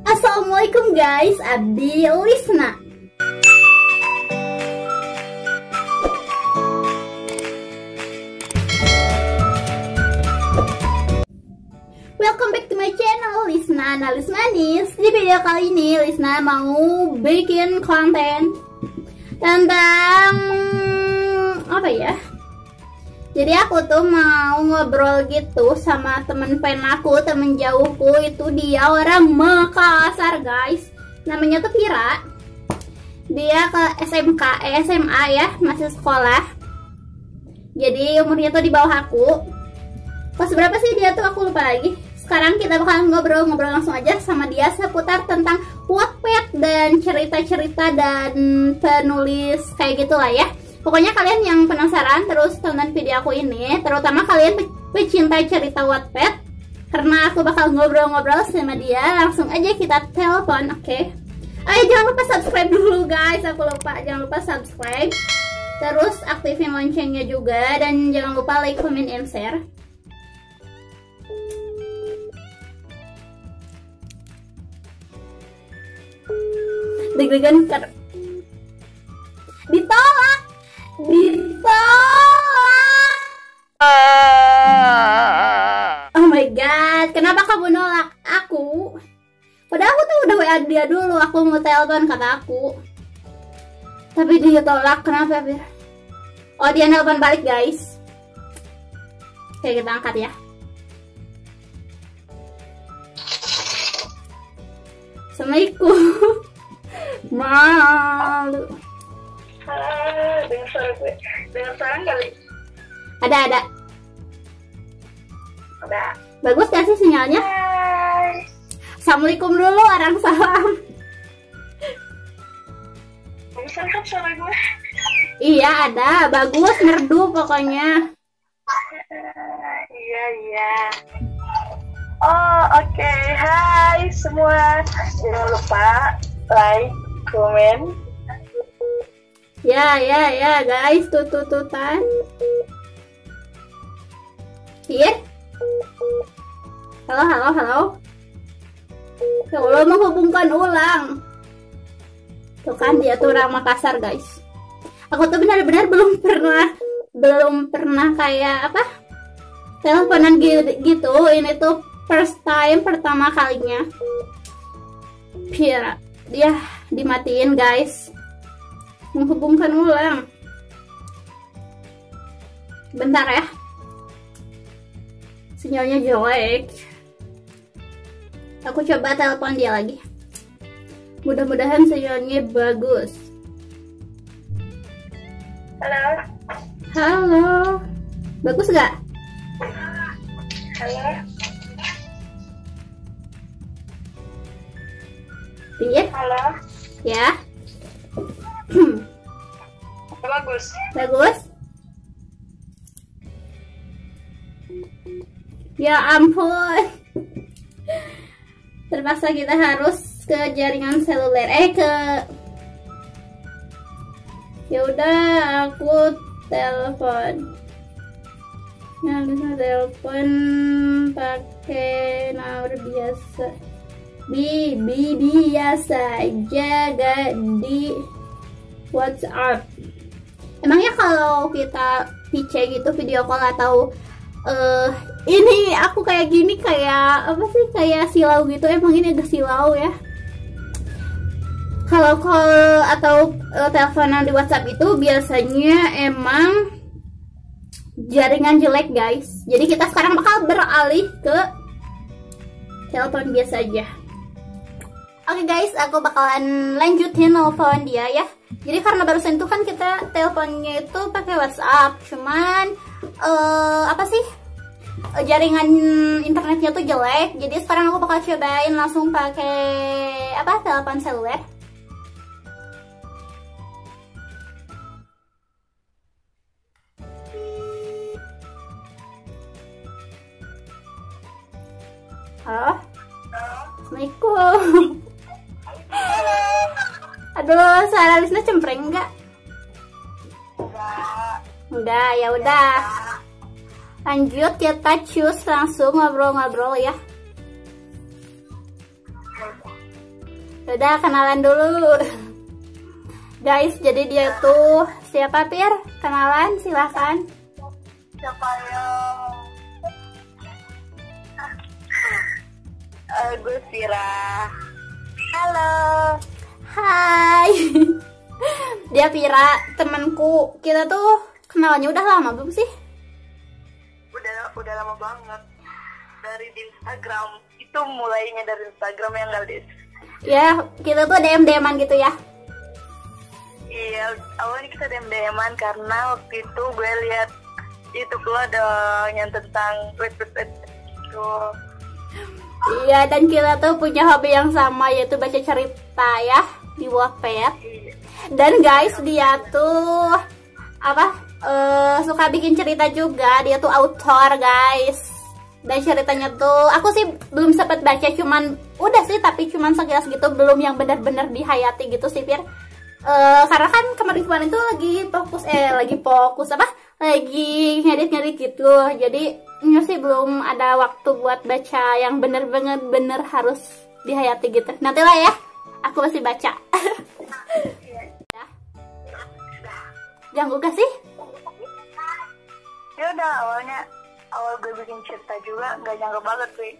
Assalamualaikum guys, Abdi Lisna. Welcome back to my channel Lisna Analis Manis. Di video kali ini Lisna mau bikin konten tentang apa ya? Jadi aku tuh mau ngobrol gitu sama temen pen aku, temen jauhku. Itu dia orang Makassar guys. Namanya tuh Pira. Dia ke SMK, SMA ya, masih sekolah. Jadi umurnya tuh di bawah aku. Pas berapa sih dia tuh, aku lupa lagi. Sekarang kita bakal ngobrol-ngobrol langsung aja sama dia seputar tentang Wattpad dan cerita-cerita dan penulis kayak gitulah ya. Pokoknya kalian yang penasaran terus tonton video aku ini, terutama kalian pecinta cerita Wattpad, karena aku bakal ngobrol-ngobrol sama dia. Langsung aja kita telepon, oke? Ayo jangan lupa subscribe dulu guys, aku lupa, jangan lupa subscribe. Terus aktifin loncengnya juga dan jangan lupa like, comment, and share. Deg-degan ditolak. Oh my god, kenapa kamu nolak aku? Padahal aku tuh udah WA dia dulu, aku mau telepon kata aku. Tapi dia tolak, kenapa ya? Oh, dia nelpon balik guys. Oke, kita angkat ya. Assalamualaikum. Malu. Dengar suara gue, dengar suara kali. Ada. Udah. Bagus gak sih sinyalnya? Hai. Assalamualaikum dulu, orang salam. Bisa kan suara gue? Iya ada, bagus, merdu pokoknya. Iya. Oh oke. Hai semua. Jangan lupa like, comment. Ya guys, tututan. Here. Halo. Ya Allah, menghubungkan ulang. Tuh kan dia tuh orang Makassar guys. Aku tuh benar-benar belum pernah kayak apa? Teleponan gitu. Ini tuh first time, pertama kalinya. Pira, dia dimatiin guys. Menghubungkan ulang. Bentar ya. Sinyalnya jelek. Aku coba telepon dia lagi. Mudah-mudahan sinyalnya bagus. Halo. Bagus gak? Halo. Iya. Halo. Ya. Bagus. Ya ampun. Terpaksa kita harus ke jaringan seluler. Ya udah, aku telepon. Nah, bisa telepon pakai nomor biasa. Biasa aja, gak di WhatsApp. Emangnya kalau kita PC gitu, video call atau ini aku kayak gini, kayak apa sih, kayak silau gitu, emang ini agak silau ya. Kalau call atau teleponan di WhatsApp itu biasanya emang jaringan jelek guys. Jadi kita sekarang bakal beralih ke telepon biasa aja. Oke guys, aku bakalan lanjutin nelfon dia ya. Jadi karena barusan itu kan kita teleponnya itu pakai WhatsApp, cuman apa sih, jaringan internetnya tuh jelek. Jadi sekarang aku bakal cobain langsung pakai apa, telepon seluler. Halo. Assalamualaikum. Aduh, suara Lisna cempreng enggak? Enggak, ya udah. Lanjut kita cus langsung ngobrol-ngobrol ya. Udah kenalan dulu. Guys, jadi dia tuh siapa, Pir? Kenalan, silakan. Siapa yang gue Vira. Halo. Hai. Dia Pira, temanku. Kita tuh kenalannya udah lama belum sih? Udah lama banget. Dari di Instagram. Itu mulainya dari Instagram yang Galdis. Ya, kita tuh DM-DM-an gitu ya. Iya, awalnya kita DM-DM-an karena waktu itu gue lihat YouTube lo ada yang tentang web gitu. Iya, dan kita tuh punya hobi yang sama, yaitu baca cerita ya di Wattpad. Dan guys, dia tuh suka bikin cerita juga. Dia tuh author, guys. Dan ceritanya tuh aku sih belum sempat baca, cuman udah sih, tapi cuman sekilas gitu, belum yang benar-benar dihayati gitu sih, Pir. Karena kan kemarin tuh lagi ngedit gitu, jadi ini sih belum ada waktu buat baca yang bener harus dihayati gitu. Nantilah ya, aku masih baca. Ganggu gak sih? Ya udah, awal gue bikin cerita juga nggak nyangka banget sih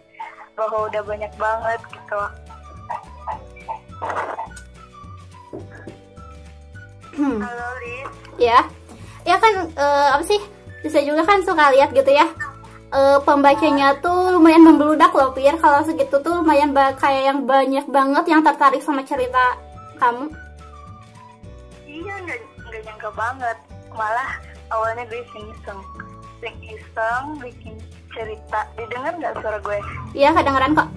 bahwa udah banyak banget gitu. Halo Liz. Ya kan apa sih, bisa juga kan suka lihat gitu ya, pembacanya tuh lumayan membeludak loh, Pir. Kalau segitu tuh lumayan kayak yang banyak banget yang tertarik sama cerita kamu. Iya, nggak nyangka banget. Malah awalnya gue iseng bikin cerita. Didengar nggak suara gue? Iya, kedengeran kok.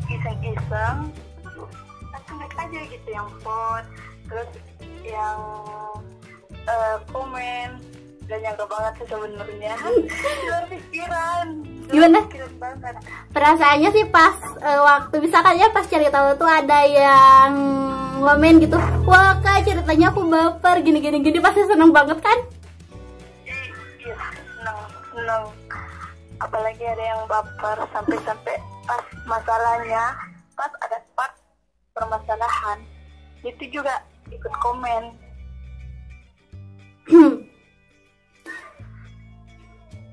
Iseng langsung naik aja gitu yang vote, terus yang komen. Gak nyangka banget sih sebenarnya. Luar pikiran. Gimana? Pikiran banget. Perasaannya sih pas waktu misalkan ya pas cerita lo tuh ada yang ngomen gitu, wah Kak ceritanya aku baper gini pasti seneng banget kan? Iya, seneng. Apalagi ada yang baper sampai pas masalahnya, pas ada part permasalahan, itu juga ikut komen.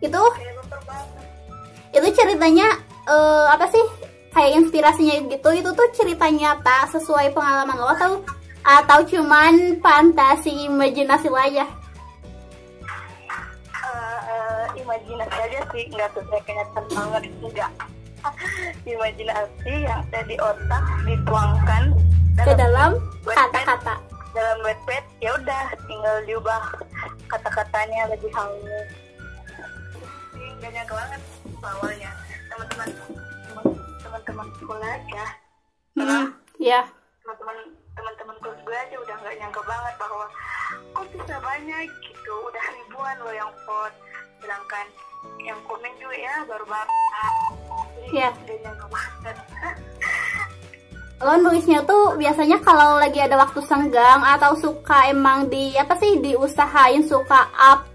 Itu ceritanya apa sih, kayak inspirasinya gitu, itu tuh cerita nyata sesuai pengalaman lo atau cuman fantasi imajinasi lo aja? Imajinasi aja sih, nggak sesuai kenyataan banget, enggak. Imajinasi yang ada di otak dituangkan ke dalam kata-kata. Dalam Wattpad, ya udah tinggal diubah kata-katanya lebih halus. Gak nyangka banget awalnya teman-teman sekolah aja. Ya. Teman-teman gue aja udah nggak nyangka banget bahwa kok bisa banyak gitu, udah ribuan loh yang vote, sedangkan yang komen juga ya baru Ya. Udah nyangka banget. Lo nulisnya tuh biasanya kalau lagi ada waktu senggang atau suka emang diusahain suka up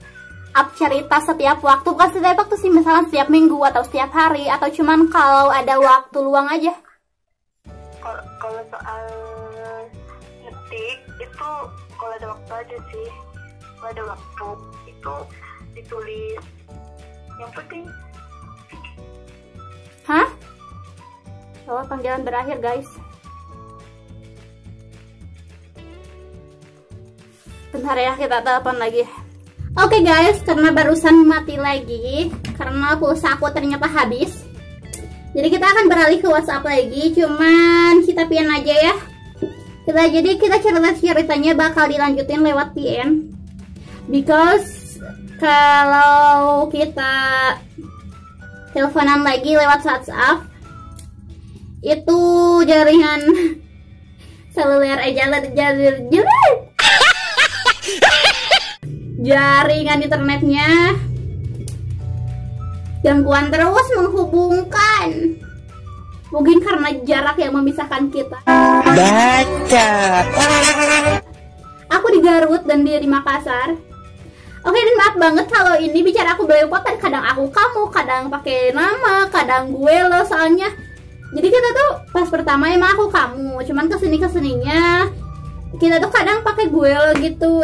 cerita setiap waktu, bukan setiap waktu sih, misalnya setiap minggu atau setiap hari, atau cuman kalau ada waktu luang aja? Kalau soal ngetik itu kalau ada waktu aja sih, kalau ada waktu itu ditulis, yang penting. Hah? Oh, panggilan berakhir guys. Bentar ya, kita telepon lagi. Oke guys, karena barusan mati lagi karena pulsa aku ternyata habis, jadi kita akan beralih ke WhatsApp lagi. Cuman kita PN aja ya. Kita ceritanya bakal dilanjutin lewat PN, because kalau kita teleponan lagi lewat WhatsApp itu jaringan seluler jaringan internetnya gangguan terus menghubungkan, mungkin karena jarak yang memisahkan kita. Baca. Aku di Garut dan dia di Makassar. Oke, dan maaf banget kalau ini bicara aku belepotan, kadang aku kamu, kadang pakai nama, kadang gue lo, soalnya Jadi kita tuh pas pertama emang aku kamu, cuman kesininya kita tuh kadang pakai gue lo gitu.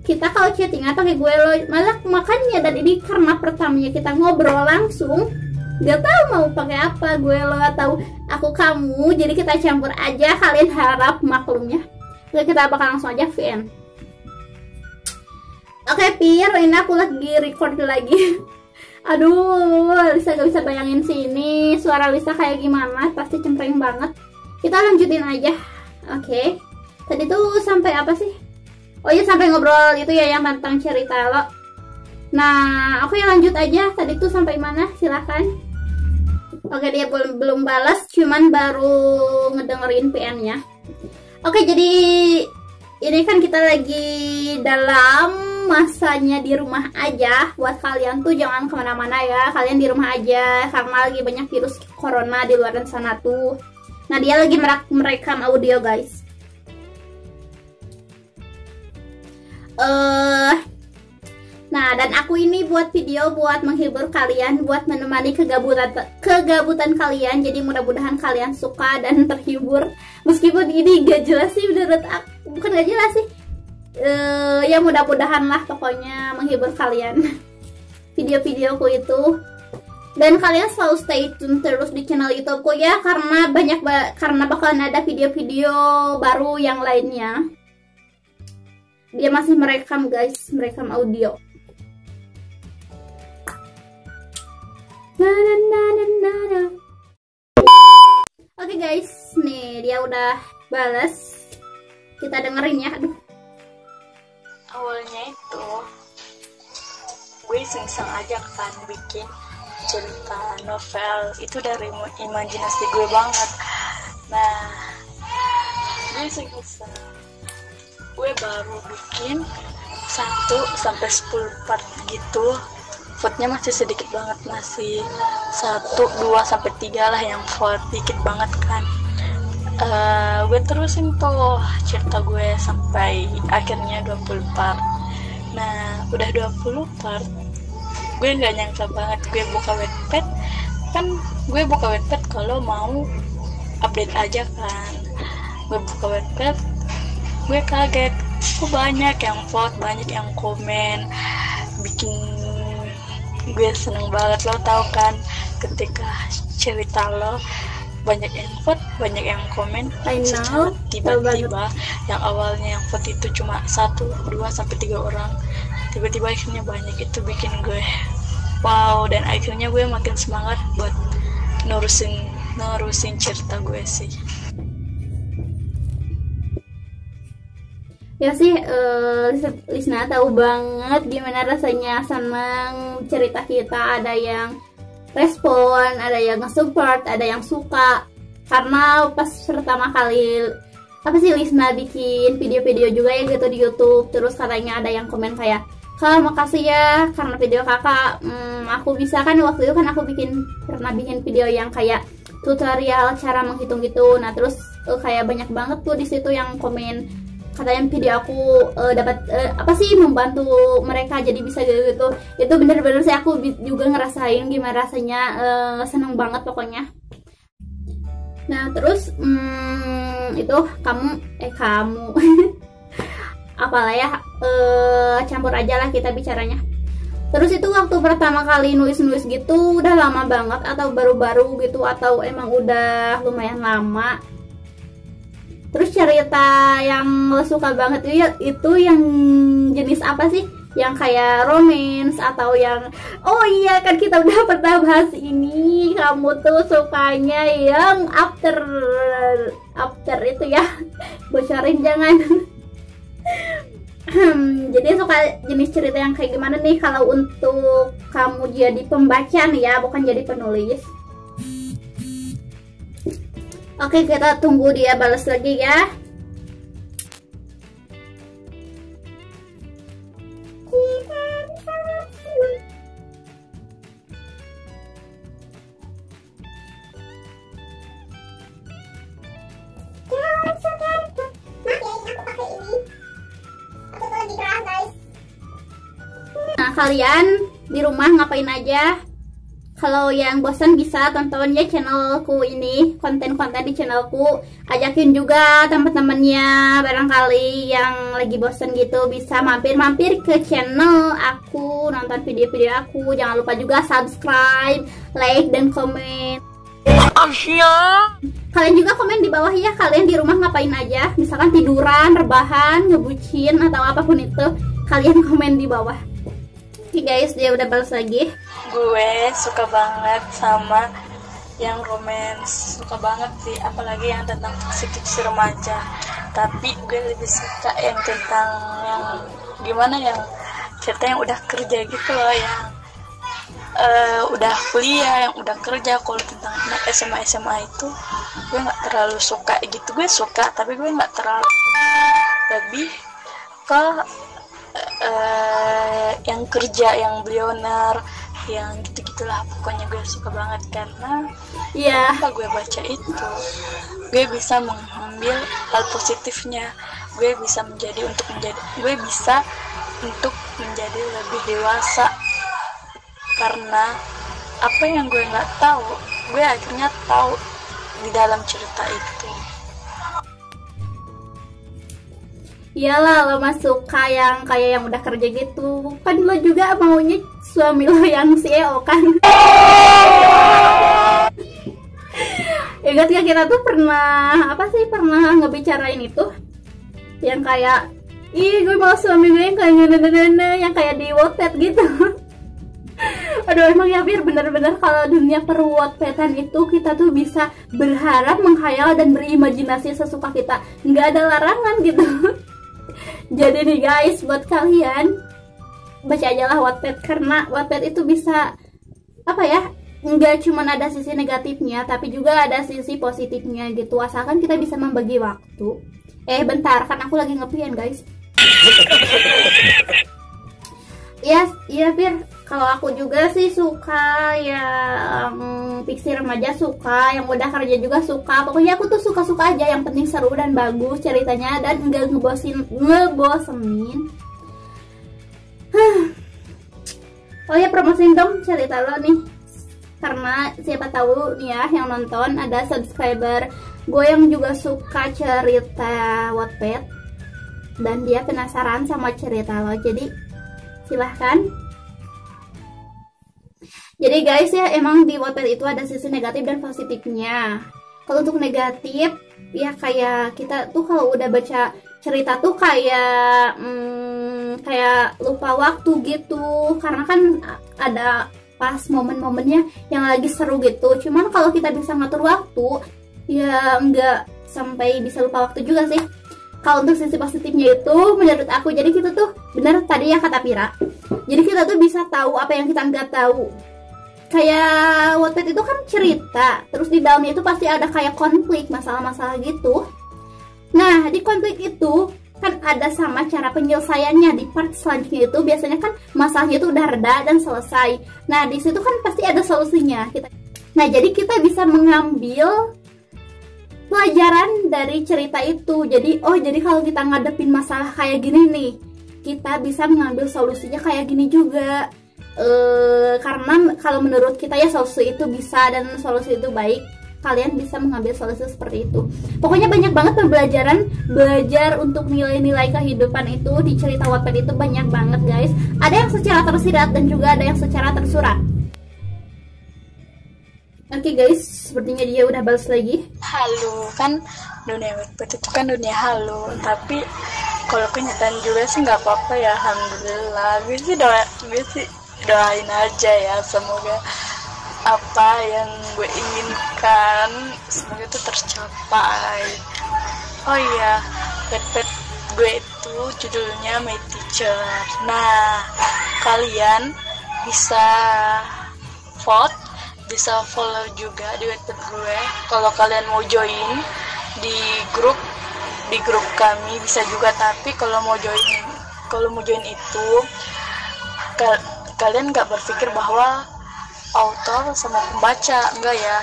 Kita kalau chattingan pakai gue lo, malah makanya. Dan ini karena pertamanya kita ngobrol langsung, gak tahu mau pakai apa, gue lo atau aku kamu, jadi kita campur aja. Kalian harap maklumnya. Oke, kita bakal langsung aja VN. Oke Pir, ini aku lagi record lagi. Aduh, Lisa gak bisa bayangin sini suara Lisa kayak gimana, pasti cempreng banget. Kita lanjutin aja. Oke. Tadi tuh sampai apa sih? Oh iya, sampai ngobrol itu ya yang tentang cerita lo. Nah, oke lanjut aja. Tadi tuh sampai mana? Silahkan. Oke, dia belum balas, cuman baru ngedengerin PN-nya. Oke, jadi ini kan kita lagi dalam masanya di rumah aja. Buat kalian tuh jangan kemana-mana ya, kalian di rumah aja karena lagi banyak virus corona di luar sana tuh. Nah, dia lagi merekam audio guys. Nah, dan aku ini buat video buat menghibur kalian, buat menemani kegabutan kalian. Jadi mudah-mudahan kalian suka dan terhibur. Meskipun ini gak jelas sih menurut aku, bukan gak jelas sih. Ya mudah-mudahan lah pokoknya menghibur kalian video-videoku itu. Dan kalian selalu stay tune terus di channel YouTubeku ya, karena karena bakalan ada video-video baru yang lainnya. Dia masih merekam guys, merekam audio. Oke guys, nih dia udah balas. Kita dengerin ya. Aduh. Awalnya itu gue iseng-iseng aja kan bikin cerita novel itu dari imajinasi gue banget. Nah, gue iseng-iseng, gue baru bikin 1 sampai 10 part gitu. Vote-nya masih sedikit banget, masih 1, 2 sampai 3 lah yang vote, dikit banget kan. Gue terusin tuh cerita gue sampai akhirnya 20 part. Nah, udah 20 part, gue nggak nyangka banget gue buka Wattpad. Kan gue buka Wattpad kalau mau update aja kan. Gue buka Wattpad, gue kaget kok banyak yang vote, banyak yang komen, bikin gue seneng banget. Lo tau kan ketika cerita lo banyak yang vote, banyak yang komen, secara tiba-tiba yang awalnya yang vote itu cuma 1, 2 sampai 3 orang, tiba-tiba akhirnya banyak. Itu bikin gue wow, dan akhirnya gue makin semangat buat nerusin cerita gue sih. Ya sih, Lisna tahu banget gimana rasanya seneng cerita kita. Ada yang respon, ada yang nge-support, ada yang suka. Karena pas pertama kali Lisna bikin video-video juga ya gitu di YouTube, terus katanya ada yang komen kayak, "Kak, makasih ya karena video kakak aku bisa." Kan waktu itu kan aku pernah bikin video yang kayak tutorial cara menghitung gitu. Nah, terus kayak banyak banget tuh di situ yang komen katanya video aku dapat membantu mereka jadi bisa gitu. Itu bener-bener sih aku juga ngerasain gimana rasanya, seneng banget pokoknya. Nah, terus itu kamu apalah ya, campur aja lah kita bicaranya. Terus itu waktu pertama kali nulis gitu udah lama banget atau baru-baru gitu, atau emang udah lumayan lama? Terus cerita yang lo suka banget itu yang jenis apa sih? Yang kayak romance atau yang, oh iya kan kita udah pernah bahas ini, kamu tuh sukanya yang after itu ya. Bocorin jangan. Jadi suka jenis cerita yang kayak gimana nih kalau untuk kamu jadi pembaca nih ya, bukan jadi penulis? Oke, kita tunggu dia balas lagi ya. Nah, kalian di rumah ngapain aja? Kalau yang bosan bisa tonton ya channelku ini, konten-konten di channelku. Ajakin juga teman-temannya, barangkali yang lagi bosan gitu bisa mampir-mampir ke channel aku, nonton video-video aku. Jangan lupa juga subscribe, like, dan komen. Kalian juga komen di bawah ya, kalian di rumah ngapain aja. Misalkan tiduran, rebahan, ngebucin, atau apapun itu, kalian komen di bawah. Oke guys, dia udah balas lagi. Gue suka banget sama yang romance, suka banget sih, apalagi yang tentang fiksi remaja. Tapi gue lebih suka yang tentang yang gimana, yang cerita yang udah kerja gitu loh, yang udah kuliah, yang udah kerja. Kalau tentang anak SMA itu gue nggak terlalu suka gitu. Gue suka tapi gue nggak terlalu, lebih ke yang kerja, yang billionaire, yang gitu-gitulah. Pokoknya gue suka banget karena apa gue baca itu, gue bisa mengambil hal positifnya. Gue bisa menjadi lebih dewasa, karena apa yang gue nggak tahu, gue akhirnya tahu di dalam cerita itu. Iyalah, lo mah suka yang kayak yang udah kerja gitu. Kan lo juga maunya suami lo yang CEO kan. Ingat gak kita tuh pernah ngebicarain itu, yang kayak gue mau suami gue yang kayak yang kayak di Wattpad gitu. Aduh, emang ya Bir, bener-bener kalau dunia per Wattpadan itu kita tuh bisa berharap, menghayal, dan berimajinasi sesuka kita. Nggak ada larangan gitu. Jadi nih guys, buat kalian baca aja lah Wattpad, karena Wattpad itu bisa nggak cuma ada sisi negatifnya, tapi juga ada sisi positifnya gitu, asalkan kita bisa membagi waktu. Bentar, kan aku lagi nge-PN guys. Iya Bir, kalau aku juga sih suka yang fiksi remaja, suka yang udah kerja juga suka. Pokoknya aku tuh suka-suka aja, yang penting seru dan bagus ceritanya dan enggak ngebosenin. Oh ya, promosiin dong cerita lo nih, karena siapa tahu nih ya yang nonton ada subscriber gue yang juga suka cerita Wattpad dan dia penasaran sama cerita lo, jadi silahkan. Jadi guys ya, emang di Wattpad itu ada sisi negatif dan positifnya. Kalau untuk negatif ya, kayak kita tuh kalau udah baca cerita tuh kayak lupa waktu gitu, karena kan ada pas momen-momennya yang lagi seru gitu. Cuman kalau kita bisa ngatur waktu ya nggak sampai bisa lupa waktu juga sih. Kalau untuk sisi positifnya itu menurut aku, jadi kita tuh bener tadi ya kata Pira, jadi kita tuh bisa tahu apa yang kita nggak tahu. Kayak Wattpad itu kan cerita, terus di dalamnya itu pasti ada kayak konflik, masalah-masalah gitu. Nah, di konflik itu kan ada sama cara penyelesaiannya. Di part selanjutnya itu biasanya kan masalahnya itu udah reda dan selesai. Nah, di situ kan pasti ada solusinya. Nah, jadi kita bisa mengambil pelajaran dari cerita itu. Jadi kalau kita ngadepin masalah kayak gini nih, kita bisa mengambil solusinya kayak gini juga. Karena kalau menurut kita ya solusi itu bisa dan solusi itu baik, kalian bisa mengambil solusi seperti itu. Pokoknya banyak banget pembelajaran, belajar untuk nilai-nilai kehidupan itu di cerita Wattpad itu banyak banget guys. Ada yang secara tersirat dan juga ada yang secara tersurat. Oke guys, sepertinya dia udah balas lagi. Halu kan, dunia Wattpad itu kan dunia halu, tapi kalau kenyataan juga sih nggak apa-apa ya, alhamdulillah. Gue sih doain aja ya, semoga apa yang gue inginkan semoga itu tercapai. Oh iya, Wattpad gue itu judulnya My Teacher. Nah, kalian bisa vote, bisa follow juga di Wattpad gue. Kalau kalian mau join di grup kami bisa juga, tapi kalau mau join itu kalian nggak berpikir bahwa author sama pembaca, enggak ya.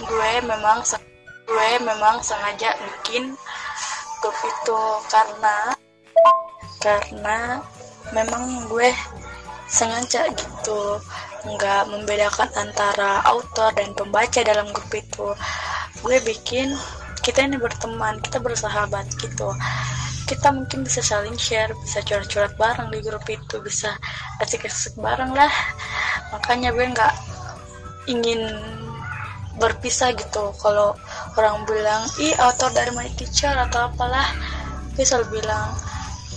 Gue memang sengaja bikin grup itu karena memang gue sengaja gitu nggak membedakan antara autor dan pembaca dalam grup itu. Gue bikin kita ini berteman, kita bersahabat gitu. Kita mungkin bisa saling share, bisa curhat-curhat bareng di grup itu, bisa asik-asik bareng lah. Makanya gue nggak ingin berpisah gitu. Kalau orang bilang, ih autor dari my teacher atau apalah, gue selalu bilang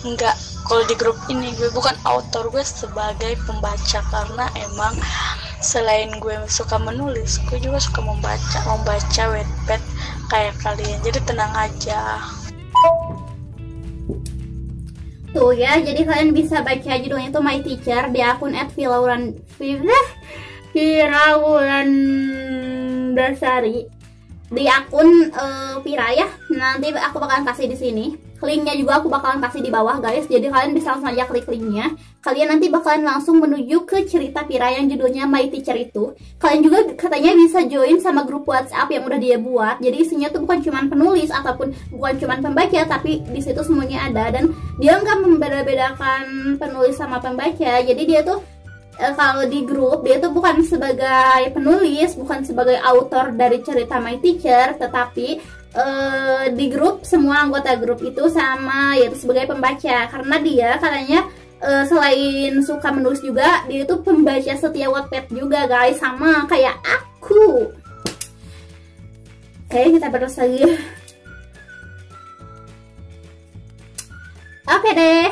enggak. Kalau di grup ini gue bukan autor, gue sebagai pembaca, karena emang selain gue suka menulis, gue juga suka membaca Wattpad kayak kalian. Jadi tenang aja. Tuh ya, jadi kalian bisa baca judulnya itu My Teacher di akun @Firawulandasari di akun Pira ya. Nanti aku bakalan kasih di sini. Linknya juga aku bakalan kasih di bawah guys. Jadi kalian bisa langsung aja klik linknya. Kalian nanti bakalan langsung menuju ke cerita Pira yang judulnya My Teacher itu. Kalian juga katanya bisa join sama grup WhatsApp yang udah dia buat. Jadi isinya tuh bukan cuman penulis ataupun bukan cuman pembaca, tapi di situ semuanya ada, dan dia nggak membeda-bedakan penulis sama pembaca. Jadi dia tuh kalau di grup dia tuh bukan sebagai penulis, bukan sebagai autor dari cerita My Teacher, tetapi di grup semua anggota grup itu sama yaitu sebagai pembaca, karena dia katanya selain suka menulis juga dia itu pembaca setia Wattpad juga guys, sama kayak aku. Oke, kita terus lagi. Oke deh.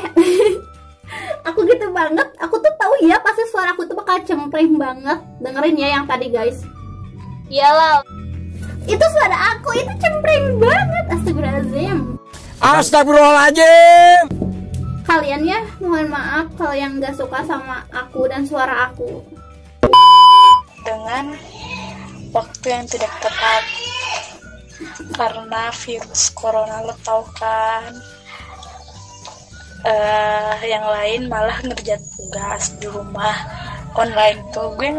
Aku gitu banget, aku tuh tahu ya pasti suara aku tuh bakal cempreng banget. Dengerin ya yang tadi guys. Iyalah, itu suara aku, itu cempreng banget. Astagfirullahaladzim. Astagfirullahaladzim. Kalian ya, mohon maaf kalau yang gak suka sama aku dan suara aku. dengan waktu yang tidak tepat karena virus corona, lo tau kan. Yang lain malah ngerjain tugas di rumah online tuh, gue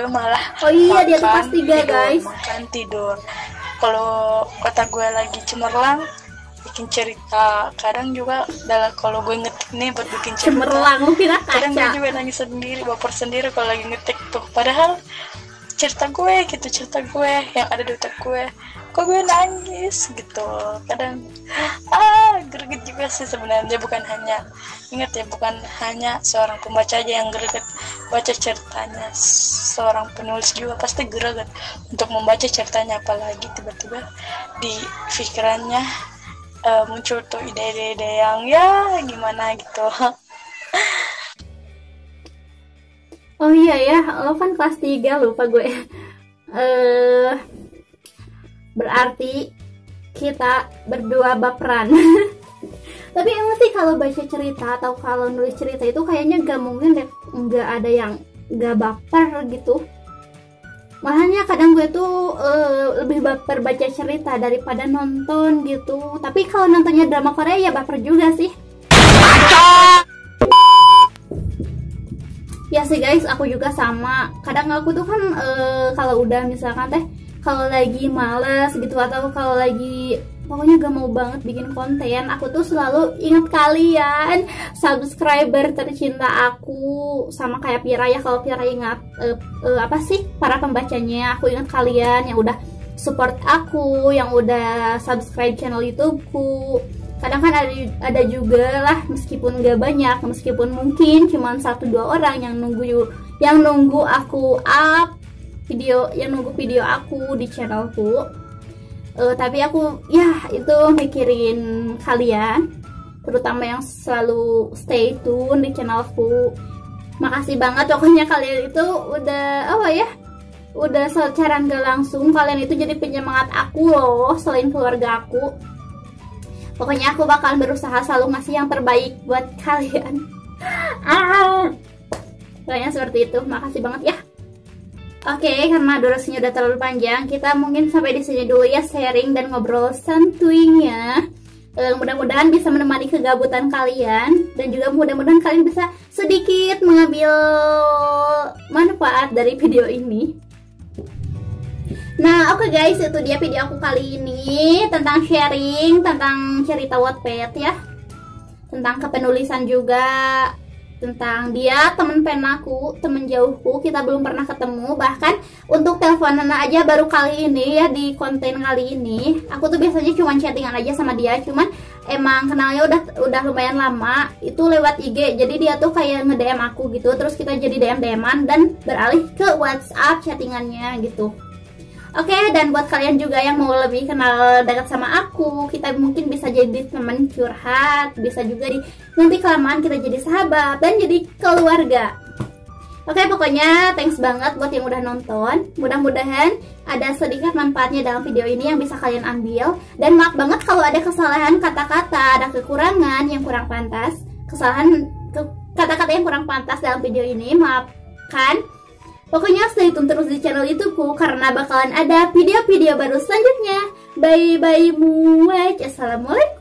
malah oh iya, makan, dia tuh pas 3 guys, makan tidur. Kalau kata gue lagi cemerlang bikin cerita, kadang juga kalau gue ngetik nih buat bikin cerita, cemerlang lu kira kadang gue kaca. juga nangis sendiri, baper sendiri kalau lagi ngetik tuh, padahal cerita gue gitu, cerita gue yang ada di otak gue, kok gue nangis gitu. Kadang greget juga sih sebenarnya. Bukan hanya, ingat ya, bukan hanya seorang pembaca aja yang greget baca ceritanya, seorang penulis juga pasti greget untuk membaca ceritanya, apalagi tiba-tiba di pikirannya muncul tuh ide-ide yang ya gimana gitu. Oh iya ya, lo kan kelas 3, lupa gue. Berarti kita berdua baperan. Tapi emang sih kalau baca cerita atau kalau nulis cerita itu kayaknya gak mungkin deh nggak ada yang gak baper gitu. Makanya kadang gue tuh lebih baper baca cerita daripada nonton gitu. Tapi kalau nontonnya drama Korea ya baper juga sih. Ya sih guys, aku juga sama. Kadang aku tuh kan kalau udah misalkan kalau lagi males gitu, atau kalau lagi pokoknya gak mau banget bikin konten, aku tuh selalu ingat kalian, subscriber tercinta aku. Sama kayak Pira ya, kalau Pira ingat para pembacanya, aku ingat kalian yang udah support aku, yang udah subscribe channel YouTubeku. Kadang kan ada juga lah, meskipun gak banyak, meskipun mungkin cuma 1-2 orang yang nunggu aku up video, yang nunggu video aku di channelku. Tapi aku ya itu mikirin kalian, terutama yang selalu stay tune di channelku. Makasih banget pokoknya, kalian itu udah secara nggak langsung kalian itu jadi penyemangat aku loh, selain keluarga aku. Pokoknya aku bakal berusaha selalu ngasih yang terbaik buat kalian. Pokoknya seperti itu. Makasih banget ya. Oke, karena durasinya udah terlalu panjang, kita mungkin sampai di sini dulu ya sharing dan ngobrol santuinya. Mudah-mudahan bisa menemani kegabutan kalian, dan juga mudah-mudahan kalian bisa sedikit mengambil manfaat dari video ini. Nah, oke guys, itu dia video aku kali ini tentang sharing tentang cerita Wattpad ya, tentang kepenulisan juga. tentang dia temen penaku, temen jauhku, kita belum pernah ketemu, bahkan untuk teleponan aja baru kali ini ya, di konten kali ini. Aku tuh biasanya cuma chattingan aja sama dia, cuman emang kenalnya udah lumayan lama, itu lewat IG. Jadi dia tuh kayak nge-DM aku gitu, terus kita jadi DM-DM-an dan beralih ke WhatsApp chattingannya gitu. Oke, dan buat kalian juga yang mau lebih kenal dekat sama aku, kita mungkin bisa jadi teman curhat, bisa juga nanti kelamaan kita jadi sahabat dan jadi keluarga. Oke, pokoknya thanks banget buat yang udah nonton. Mudah-mudahan ada sedikit manfaatnya dalam video ini yang bisa kalian ambil. Dan maaf banget kalau ada kesalahan kata-kata, ada kekurangan yang kurang pantas, kata-kata yang kurang pantas dalam video ini, maafkan. Pokoknya stay tune terus di channel YouTubeku karena bakalan ada video-video baru selanjutnya. Bye-bye muaj. Assalamualaikum.